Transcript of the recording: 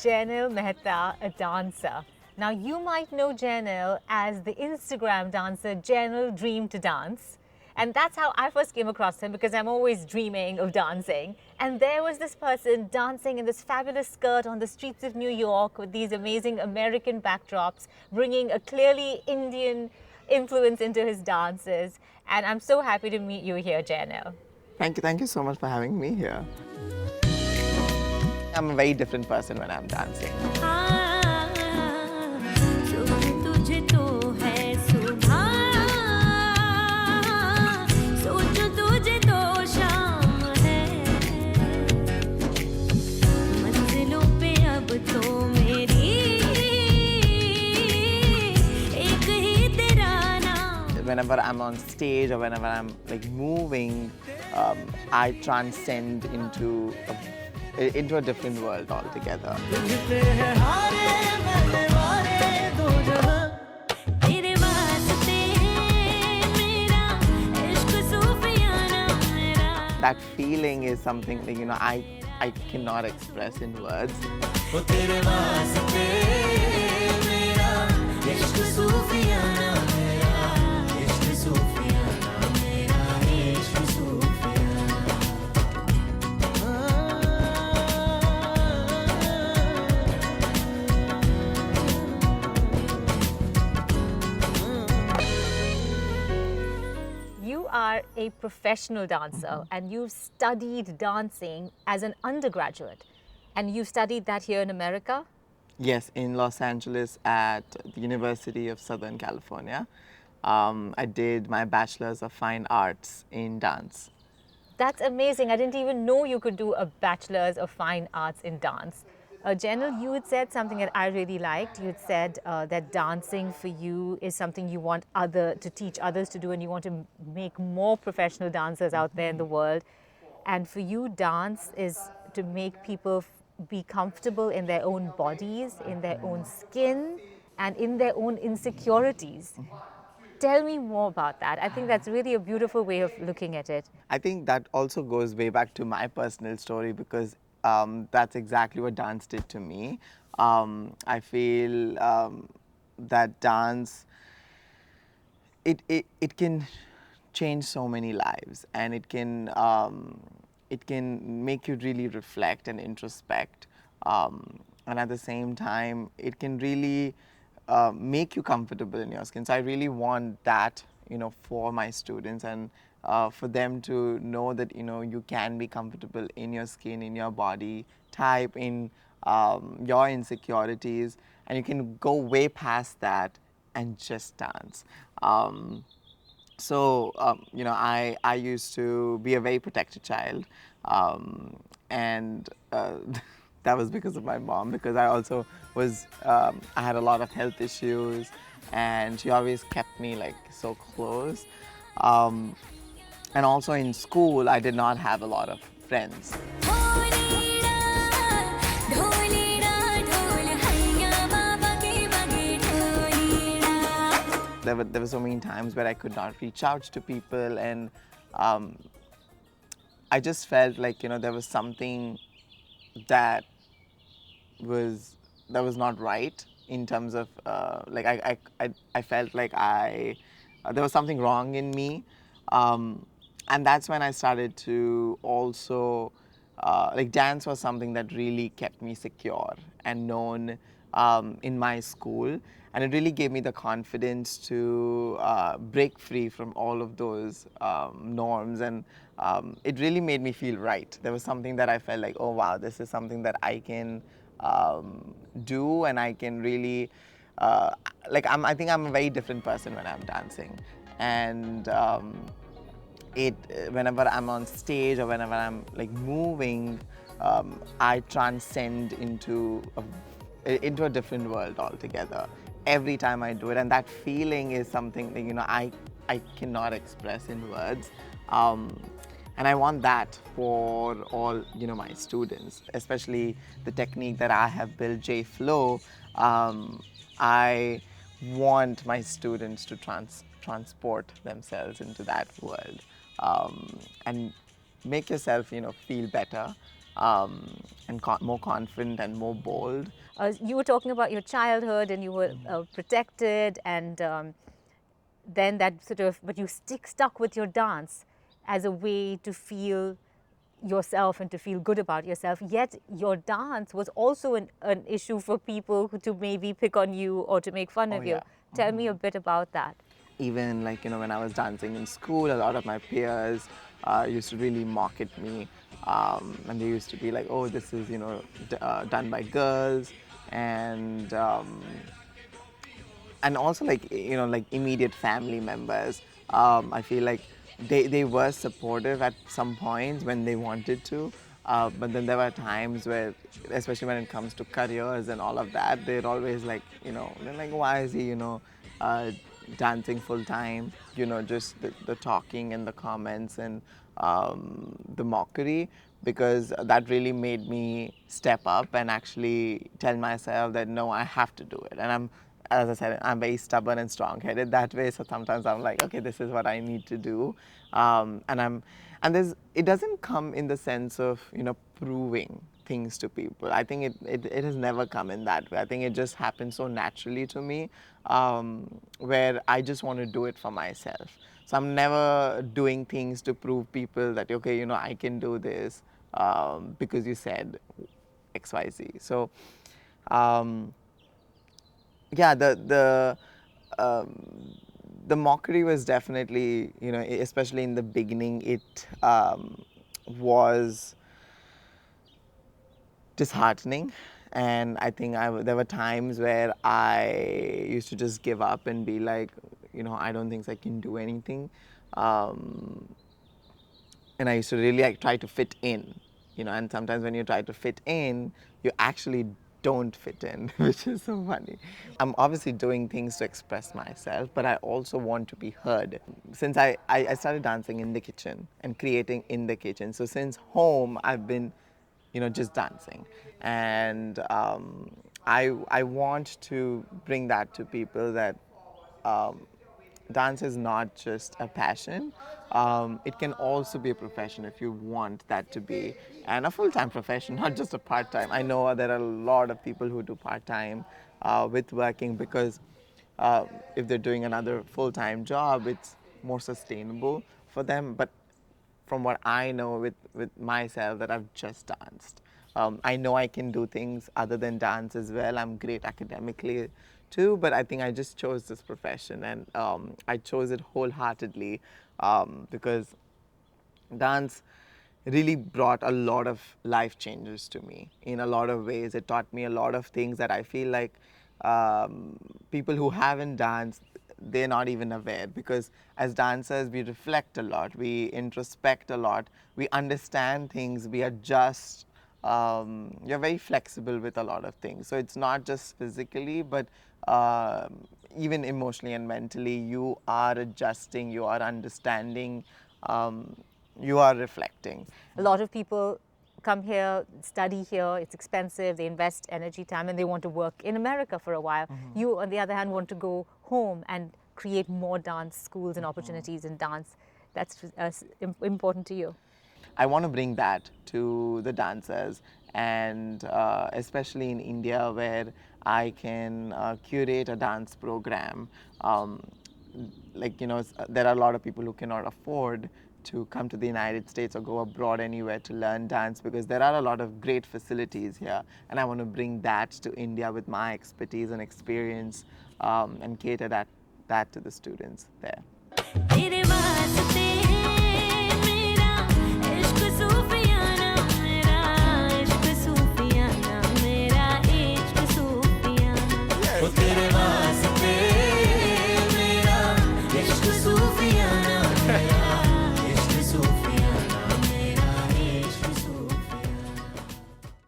Jainil Mehta, a dancer. Now, you might know Jainil as the Instagram dancer Jainil Dream to Dance. And that's how I first came across him, because I'm always dreaming of dancing. And there was this person dancing in this fabulous skirt on the streets of New York with these amazing American backdrops, bringing a clearly Indian influence into his dances. And I'm so happy to meet you here, Jainil. Thank you so much for having me here. I'm a very different person when I'm dancing. Whenever I'm on stage or whenever I'm like moving, I transcend into a different world altogether. That feeling is something that, I cannot express in words. You are a professional dancer and you've studied dancing as an undergraduate. And you studied that here in America? Yes, in Los Angeles at the University of Southern California. I did my Bachelor's of Fine Arts in dance. That's amazing. I didn't even know you could do a Bachelor's of Fine Arts in dance. Jainil, you had said something that I really liked. You had said that dancing for you is something you want to teach others to do, and you want to make more professional dancers out there in the world. And for you, dance is to make people be comfortable in their own bodies, in their own skin, and in their own insecurities. Tell me more about that. I think that's really a beautiful way of looking at it. I think that also goes way back to my personal story, because that's exactly what dance did to me. I feel that dance, it can change so many lives, and it can make you really reflect and introspect, and at the same time it can really make you comfortable in your skin. So I really want that, for my students, and for them to know that you can be comfortable in your skin, in your body type, in your insecurities, and you can go way past that and just dance. I used to be a very protected child, and that was because of my mom, because I also was, I had a lot of health issues, and she always kept me like so close. And also in school, I did not have a lot of friends. There were so many times where I could not reach out to people, and I just felt like there was something that was not right, in terms of I felt like there was something wrong in me, and that's when I started to also dance was something that really kept me secure and known in my school, and it really gave me the confidence to break free from all of those norms, and it really made me feel right. There was something that I felt like, oh wow, this is something that I can do, and I can really I think I'm a very different person when I'm dancing, and whenever I'm on stage or whenever I'm like moving, I transcend into a different world altogether every time I do it, and that feeling is something that I cannot express in words, and I want that for all my students, especially the technique that I have built, J Flow. I want my students to transport themselves into that world, and make yourself feel better, and more confident and more bold. You were talking about your childhood and you were protected, and then that sort of, but you stuck with your dance as a way to feel yourself and to feel good about yourself. Yet your dance was also an issue for people to maybe pick on you or to make fun Oh of you. yeah. Tell me a bit about that. Even like when I was dancing in school, a lot of my peers used to really mock at me, and they used to be like, "Oh, this is done by girls," and and also like like immediate family members. I feel like they were supportive at some points when they wanted to, but then there were times where, especially when it comes to careers and all of that, they're always like they're like, why is he uh, dancing full time? Just the talking and the comments and the mockery, because that really made me step up and actually tell myself that no, I have to do it. And as I said, I'm very stubborn and strong-headed that way. So sometimes I'm like, okay, this is what I need to do, and it doesn't come in the sense of proving things to people. I think it has never come in that way. I think it just happens so naturally to me, where I just want to do it for myself. So I'm never doing things to prove people that okay, I can do this because you said XYZ. So. Um, yeah, the mockery was definitely, especially in the beginning, it was disheartening. And I think there were times where I used to just give up and be like, I don't think I can do anything. Um, and I used to really like try to fit in, and sometimes when you try to fit in, you actually don't fit in, which is so funny. I'm obviously doing things to express myself, but I also want to be heard. Since I started dancing in the kitchen and creating in the kitchen, so since home, I've been, just dancing. And I want to bring that to people that um, dance is not just a passion. It can also be a profession if you want that to be, and a full-time profession, not just a part-time. I know there are a lot of people who do part-time with working because if they're doing another full-time job, it's more sustainable for them. But from what I know with myself, that I've just danced. I know I can do things other than dance as well. I'm great academically too, but I think I just chose this profession, and I chose it wholeheartedly because dance really brought a lot of life changes to me in a lot of ways. It taught me a lot of things that I feel like people who haven't danced, they're not even aware, because as dancers we reflect a lot, we introspect a lot, we understand things, we adjust. You're very flexible with a lot of things, so it's not just physically, but even emotionally and mentally, you are adjusting, you are understanding, you are reflecting. A lot of people come here, study here, it's expensive, they invest energy, time, and they want to work in America for a while. You, on the other hand, want to go home and create more dance schools and opportunities in dance. That's important to you. I want to bring that to the dancers, and especially in India, where I can curate a dance program. Like, there are a lot of people who cannot afford to come to the United States or go abroad anywhere to learn dance, because there are a lot of great facilities here. And I want to bring that to India with my expertise and experience, and cater that to the students there.